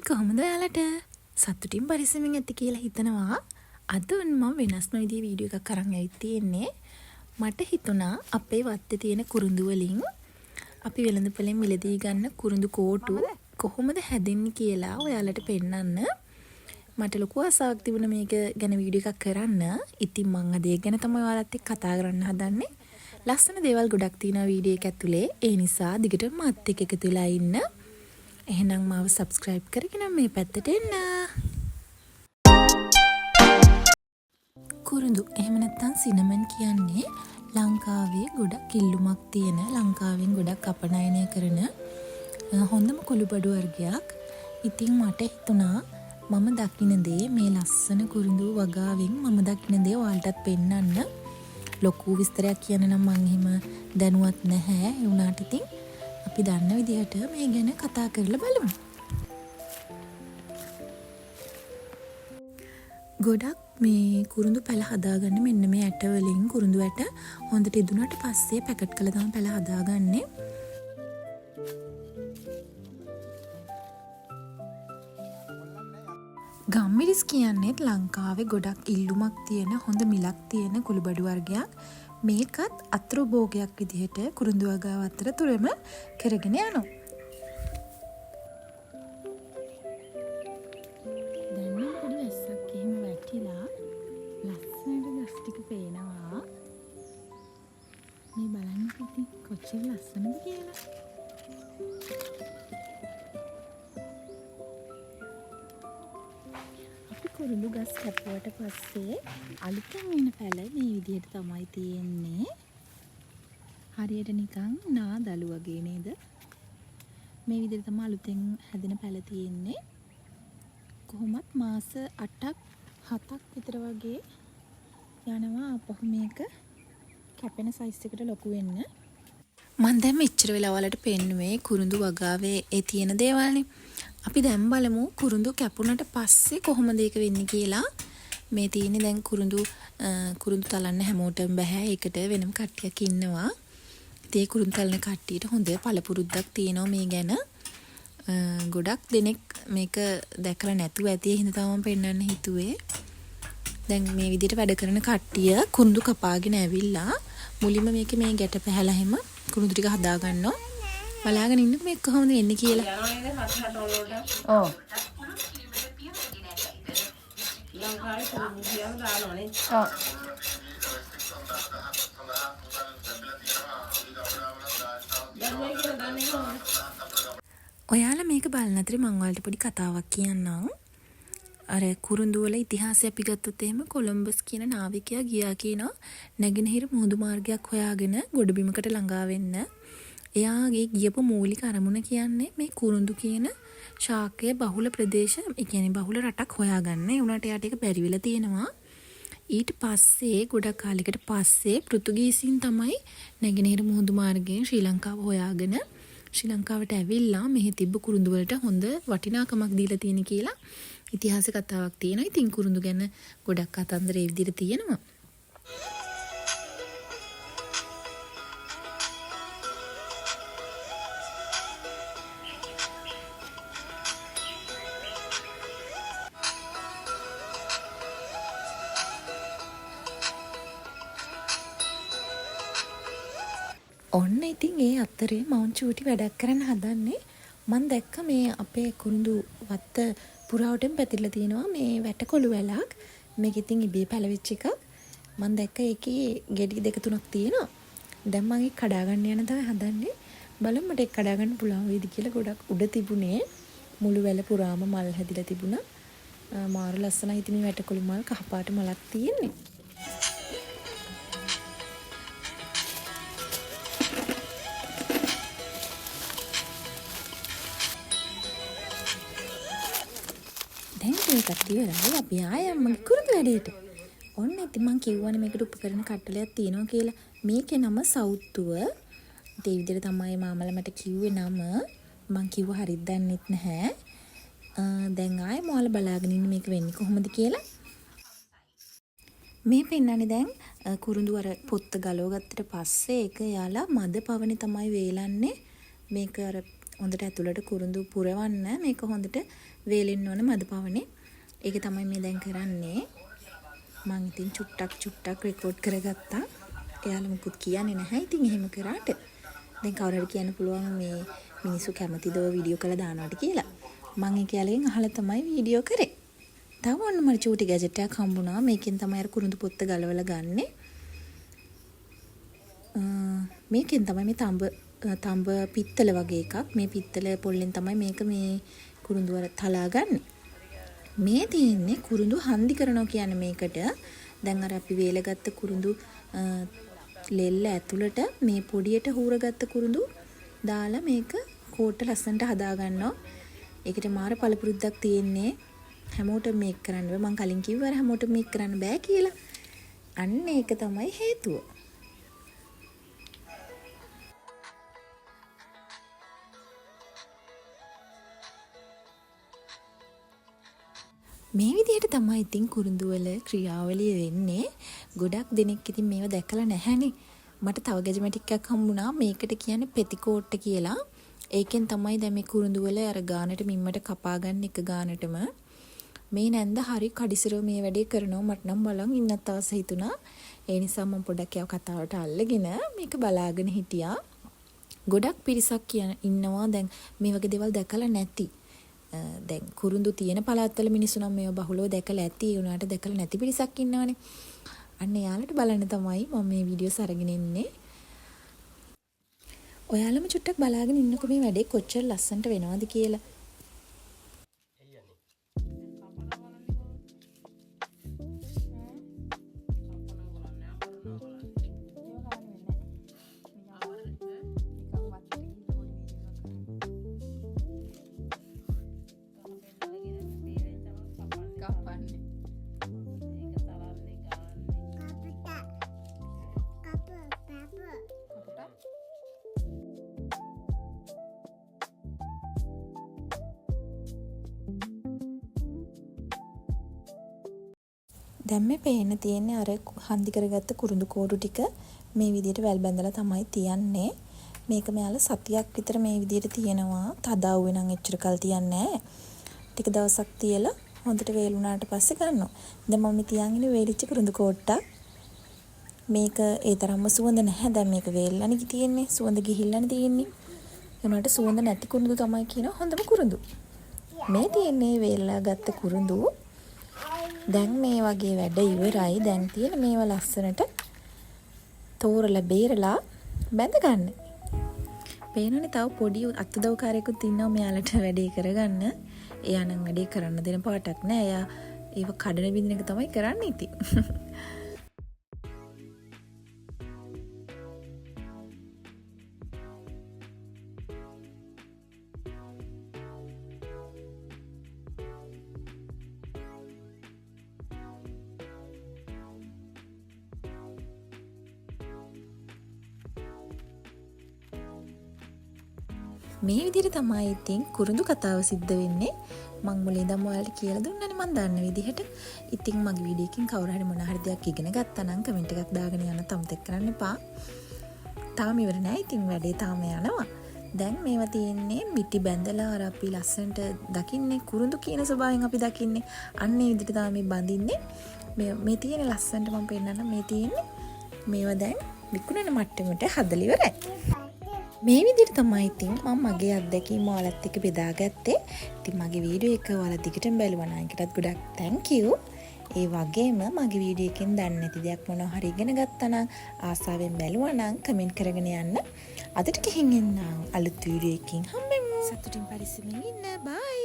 කොහොමද ඔයාලට සතුටින් පරිස්සමින් ඇති කියලා හිතනවා. අද මම වෙනස්ම විදිහේ වීඩියෝ එකක් අරන් ඇවිත් තියෙන්නේ. මට හිතුණා අපේ වත්තේ තියෙන කුරුඳු වලින් අපි වෙළඳපොලෙන් මිලදී ගන්න කුරුඳු කෝටු කොහොමද හැදෙන්නේ කියලා ඔයාලට පෙන්නන්න. මට ලොකු ආසාවක් තිබුණා මේක ගැන වීඩියෝ එකක් කරන්න. ඉතින් මම අද ඒක ගැන තමයි ඔයාලත් එක්ක කතා කරන්න හදන්නේ. ලස්සන දේවල් ගොඩක් තියෙනවා වීඩියෝ එක ඇතුලේ. ඒ නිසා දිගටම මාත් එක්ක එකතු වෙලා ඉන්න. එහෙනම් මාව subscribe කරගෙන මේ පැත්තට එන්න. කුරුඳු එහෙම නැත්නම් සිනමන් කියන්නේ ලංකාවේ ගොඩක් ඉල්ලුමක් තියෙන ලංකාවෙන් ගොඩක් අපනයනය කරන හොඳම කොළුබඩු වර්ගයක්. ඉතින් මට හිතුණා මම දකින දේ මේ ලස්සන කුරුඳු වගාවෙන් මම දකින දේ ඔයාලටත් පෙන්නන්න. ලොකු විස්තරයක් කියන්න නම් මම එහෙම දැනුවත් නැහැ. ඒ වුණාට ඉතින් අපි දන්න විදිහට මේ ගැන කතා කරලා බලමු. ගොඩක් මේ කුරුඳු පැල හදාගන්න මෙන්න මේ ඇට වලින් කුරුඳු ඇට හොඳට ඉදුණාට පස්සේ පැකට් කරලා තමයි පැල හදාගන්නේ. ගම්මිරිස් කියන්නේ ලංකාවේ ගොඩක් ඉල්ලුමක් තියෙන හොඳ මිලක් තියෙන කුළුබඩු වර්ගයක්. මේකත් අතුරු භෝගයක් විදිහට කුරුඳු වගාව අතර තුරම කරගෙන යනවා. දැන් නම් පොඩි වැස්සක් එහෙම වැටිලා ලස්සනට ගස් ටික පේනවා. මේ බලන්න ඉතින් කොච්චර ලස්සනද කියලා. කුරුඳු ගස් කැපුවට පස්සේ අලුතෙන් එන පැල මේ විදිහට තමයි තියෙන්නේ. හරියට නිකන් නාදලු වගේ නේද? මේ විදිහට තමයි අලුතෙන් හැදෙන පැල තියෙන්නේ. කොහොමත් මාස 8ක් 7ක් විතර වගේ යනවා අපහු මේක කැපෙන සයිස් එකට ලොකු වෙන්න. මම දැන් මෙච්චර වෙලා ඔයාලට පෙන්නුවේ කුරුඳු වගාවේ ඒ තියෙන දේවල්නේ. අපි දැන් බලමු කුරුඳු කැපුණට පස්සේ කොහොමද ඒක වෙන්නේ කියලා. මේ තියෙන්නේ දැන් කුරුඳු තලන්න හැමෝටම බෑ. ඒකට වෙනම කට්ටියක් ඉන්නවා. ඉතින් ඒ කුරුඳු තලන කට්ටියට හොඳ පළපුරුද්දක් තියෙනවා මේ ගැන. ගොඩක් දෙනෙක් මේක දැකලා නැතුව ඇති. ඒ හින්දා තමයි මම පෙන්නන්න හිතුවේ. දැන් මේ විදිහට වැඩ කරන කට්ටිය කුරුඳු කපාගෙන ඇවිල්ලා මුලින්ම මේකේ මේ ගැට පැහැලා හැම කුරුඳු ටික හදා ගන්නවා. බලාගෙන ඉන්න මේක කොහොමද වෙන්නේ කියලා. ඔව්. ලංකාවේ කුරුඳු දානවනේ. ඔව්. ඔයාලා මේක බලන අතරේ මම ඔයාලට පොඩි කතාවක් කියන්නම්. අර කුරුඳු වල ඉතිහාසය අපි ගත්තොත් එහෙම කොලම්බස් කියන නාවිකයා ගියා කියනවා නැගෙනහිර මුහුදු මාර්ගයක් හොයාගෙන ගොඩබිමකට ළඟා වෙන්න. එයාගේ ගියපු මූලික අරමුණ කියන්නේ මේ කුරුඳු කියන ශාකය බහුල ප්‍රදේශ, ඒ කියන්නේ බහුල රටක් හොයාගන්න. ඒ උනාට එයාට ඒක බැරි වෙලා තියෙනවා. ඊට පස්සේ ගොඩක් කාලයකට පස්සේ පෘතුගීසින් තමයි නැගෙනහිර මුහුදු මාර්ගයෙන් ශ්‍රී ලංකාව හොයාගෙන ශ්‍රී ලංකාවට ඇවිල්ලා මෙහි තිබ්බ කුරුඳු වලට හොඳ වටිනාකමක් දීලා තියෙන කියලා ඉතිහාස කතාවක් තියෙනවා. ඉතින් කුරුඳු ගැන ගොඩක් කතන්දර ඒ විදිහට තියෙනවා. ඔන්න ඉතින් ඒ අතරේ මම චූටි වැඩක් කරන්න හදන්නේ. මම දැක්ක මේ අපේ කුරුඳු වත්ත පුරාවටම පැතිරලා තියෙනවා මේ වැටකොළු වැලක්. මේක ඉතින් ඉබේ පැලවිච්ච එකක්. මම දැක්ක ඒකේ ගෙඩි දෙක තුනක් තියෙනවා. දැන් මම ඒක කඩා ගන්න යන තමයි හදන්නේ. බලමු මට ඒක කඩා ගන්න පුළුවන් වේද කියලා. ගොඩක් උඩ තිබුණේ මුළු වැල පුරාම මල් හැදිලා තිබුණා. මාරු ලස්සනයි ඉතින් මේ වැටකොළු මල් කහපාට මලක් තියෙන්නේ. මේකත් ඉවරයි. අපි ආයෙ අම්මගේ කුරුඳු වැඩේට. ඔන්න ඉතින් මං කිව්වනේ මේකට උපකරණ කට්ටලයක් තියෙනවා කියලා. මේකේ නම සවුත්තුව. ඒ විදිහට තමයි මාමලා මට කිව්වේ නම. මං කිව්ව හරියට දන්නෙත් නැහැ. දැන් ආයෙ මොහල බලාගෙන ඉන්න මේක වෙන්නේ කොහොමද කියලා. මේ පෙන්නන්නේ දැන් කුරුඳු අර පොත්ත ගලව ගත්තට පස්සේ ඒක යාලා මද පවනේ තමයි වේලන්නේ. මේක අර හොඳට ඇතුළට කුරුඳු පුරවන්න මේක හොඳට වේලෙන්න ඕන මද පවනේ. ඒක තමයි මේ දැන් කරන්නේ. මම ඉතින් චුට්ටක් රෙකෝඩ් කරගත්තා. එයාලා මුකුත් කියන්නේ නැහැ ඉතින් එහෙම කරාට. දැන් කවුරු හරි කියන්න පුළුවන් මේ මිනිස්සු කැමතිද ඔය වීඩියෝ කරලා දානවට කියලා. මම ඒ කැලෙන් අහලා තමයි වීඩියෝ කරේ. තව ඔන්න මට චූටි ගැජට් එකක් හම්බුණා. මේකෙන් තමයි අර කුරුඳු පොත්ත ගලවලා ගන්නෙ. මේකෙන් තමයි මේ තඹ පිත්තල වගේ එකක්. මේ පිත්තල පොල්ලෙන් තමයි මේක මේ කුරුඳු වල තලා ගන්න. මේ තියෙන්නේ කුරුඳු හන්දි කරනවා කියන්නේ මේකට. දැන් අර අපි වේලගත්ත කුරුඳු ලෙල්ල ඇතුළට මේ පොඩියට හූරගත්ත කුරුඳු දාලා මේක කෝට්ට ලස්සනට හදා ගන්නවා. ඒකට මාර පළපුරුද්දක් තියෙන්නේ. හැමෝටම මේක කරන්න බෑ. මම කලින් කිව්වා හැමෝටම මේක කරන්න බෑ කියලා. අන්න ඒක තමයි හේතුව. මේ විදිහට තමයි ඉතින් කුරුඳු වල ක්‍රියාවලිය වෙන්නේ. ගොඩක් දෙනෙක් ඉතින් මේව දැකලා නැහැනේ. මට තව ගැජමැටික් එකක් හම්බුණා. මේකට කියන්නේ පෙතිකෝට්ට කියලා. ඒකෙන් තමයි දැන් මේ කුරුඳු වල අර ගානට මිම්මට කපා ගන්න එක ගානටම. මේ නැන්ද හරි කඩිසිරව මේ වැඩේ කරනවා. මට නම් බලන් ඉන්නත් අවශ්‍ය හිතුණා. ඒ නිසා මම පොඩක් ඒව කතාවට අල්ලගෙන මේක බලාගෙන හිටියා. ගොඩක් පිරිසක් ඉන්නවා දැන් මේ වගේ දේවල් දැකලා නැති. දැන් කුරුඳු තියෙන පළාත්වල මිනිස්සු නම් මේව බහුලව දැකලා ඇති. ඒ උනාට දැකලා නැති පිරිසක් ඉන්නවනේ. අන්න එයාලට බලන්න තමයි මම මේ වීඩියෝස් අරගෙන ඉන්නේ. ඔයාලම චුට්ටක් බලාගෙන ඉන්නකො මේ වැඩේ කොච්චර ලස්සනට වෙනවද කියලා. දැන් මේ පේන්න තියෙන්නේ අර හන්දි කරගත්ත කුරුඳු කෝඩු ටික මේ විදිහට වැල් බැඳලා තමයි තියන්නේ. මේක මෙයාලා සතියක් විතර මේ විදිහට තියෙනවා. තදාවුවේ නම් එච්චර කල් තියන්නේ නැහැ. ටික දවසක් තියලා හොඳට වේලුණාට පස්සේ ගන්නවා. දැන් මම තියන් ඉන්නේ වේලිච්ච කුරුඳු කෝට්ටක්. මේක ඒ තරම්ම සුවඳ නැහැ. දැන් මේක වේල්ලානේ තියෙන්නේ. සුවඳ ගිහිල්ලානේ තියෙන්නේ. ඒනට සුවඳ නැති කුරුඳු තමයි කියන හොඳම කුරුඳු. මේ තියෙන්නේ වේල්ලා ගත්ත කුරුඳු. දැන් මේ වගේ වැඩ ඉවරයි. දැන් තියෙන මේවා ලස්සනට තෝරලා බේරලා බැඳ ගන්න. පේනනේ තව පොඩි අත්දවකාරයෙකුත් ඉන්නවා මෙයාලට වැඩේ කරගන්න. එයා නම් වැඩේ කරන්න දෙන පාටක් නෑ. එයා ඒව කඩන බින්දින එක තමයි කරන්නේ ඉතින්. මේ විදිහට තමයි ඉතින් කුරුඳු කතාව සිද්ධ වෙන්නේ. මම මුලින් ඉඳන් ඔයාලට කියලා දුන්නානේ මම දන්න විදිහට. ඉතින් මගේ වීඩියෝ එකකින් කවුරු හරි මොන හරි දෙයක් ඉගෙන ගත්තා නම් කමෙන්ට් එකක් දාගෙන යන්න තමතෙක් කරන්න එපා. තාම ඉවර නෑ. ඉතින් වැඩේ තාම යනවා. දැන් මේවා තියෙන්නේ මිටි බැඳලා අර අපි ලස්සනට දකින්නේ කුරුඳු කියන ස්වභාවයෙන් අපි දකින්නේ. අන්න ඒ විදිහට තමයි මේ බඳින්නේ. මේ තියෙන ලස්සනට මම පෙන්නන්න මේ තියෙන්නේ. මේවා දැන් විකුණන මට්ටමට හදලා ඉවරයි. මේ විදිහට තමයි ඉතින් මම මගේ අත්දැකීම් ඔයාලත් එක්ක බෙදාගත්තේ. ඉතින් මගේ වීඩියෝ එක ඔයාලා දිගටම බලුවා නම් ඒකටත් ගොඩක් thank you. ඒ වගේම මගේ වීඩියෝ එකෙන් දන්නේ නැති දෙයක් මොනවා හරි ඉගෙන ගත්තා නම් ආසාවෙන් බැලුවා නම් කමෙන්ට් කරගෙන යන්න. අදට ගිහින් එන්න අලුත් වීඩියෝ එකකින් හම්බෙමු. සතුටින් පරිස්සමින් ඉන්න. බයි.